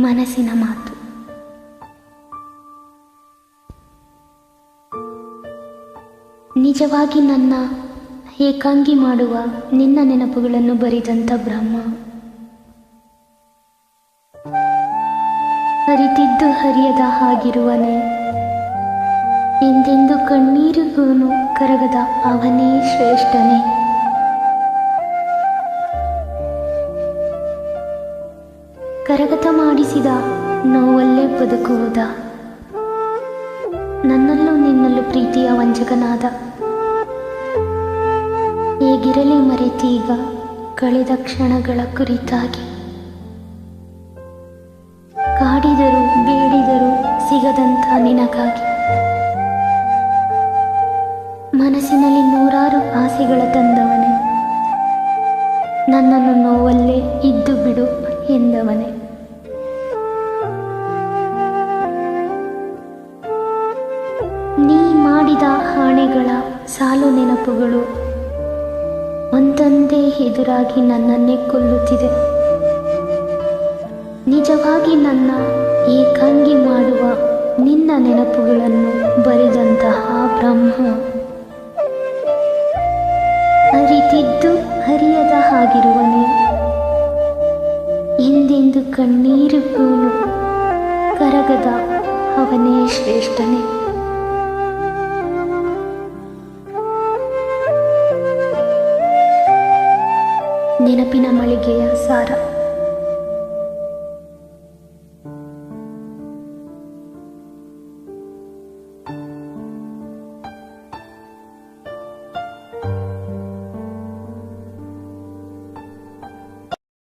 ಮನಸ್ಸಿನ ಮಾತು. ನಿಜವಾಗಿ ನನ್ನ ಏಕಾಂಗಿ ಮಾಡುವ ನಿನ್ನ ನೆನಪುಗಳನ್ನು ಬರಿದಂಥ ಬ್ರಹ್ಮ, ಅರಿತಿದ್ದು ಹರಿಯದ ಹಾಗಿರುವನೇ, ಎಂದೆಂದು ಕಣ್ಣೀರಿಗೂನು ಕರಗದ ಅವನೇ ಶ್ರೇಷ್ಠನೇ. ಕರಗತ ಮಾಡಿಸಿದ ನೋವಲ್ಲೇ ಬದುಕುವುದ, ನನ್ನಲ್ಲೂ ನಿನ್ನಲ್ಲೂ ಪ್ರೀತಿಯ ವಂಚಕನಾದ. ಹೇಗಿರಲಿ ಮರೆತೀಗ ಕಳೆದ ಕ್ಷಣಗಳ ಕುರಿತಾಗಿ, ಕಾಡಿದರೂ ಬೇಡಿದರೂ ಸಿಗದಂಥ ನಿನಗಾಗಿ. ಮನಸ್ಸಿನಲ್ಲಿ ನೂರಾರು ಆಸೆಗಳ ತಂದವನೇ, ನನ್ನನ್ನು ನೋವಲ್ಲೇ ಇದ್ದು ಬಿಡು ಎಂದವನೇ. ನೀ ಮಾಡಿದ ಆಣೆಗಳ ಸಾಲು ನೆನಪುಗಳು ಒಂದೊಂದೇ ಎದುರಾಗಿ ನನ್ನನ್ನೇ ಕೊಲ್ಲುತ್ತಿದೆ. ನಿಜವಾಗಿ ನನ್ನ ಏಕಾಂಗಿ ಮಾಡುವ ನಿನ್ನ ನೆನಪುಗಳನ್ನು ಬರೆದಂತಹ ಬ್ರಹ್ಮ, ಅರಿತಿದ್ದು ಹರಿಯದ ಹಾಗಿರುವನೇ, ಎಂದೆಂದು ಕಣ್ಣೀರಿಗೂನು ಕರಗದ ಅವನೇ ಶ್ರೇಷ್ಠನೇ. ನೆನಪಿನ ಮಳಿಗೆಯ ಸಾರ.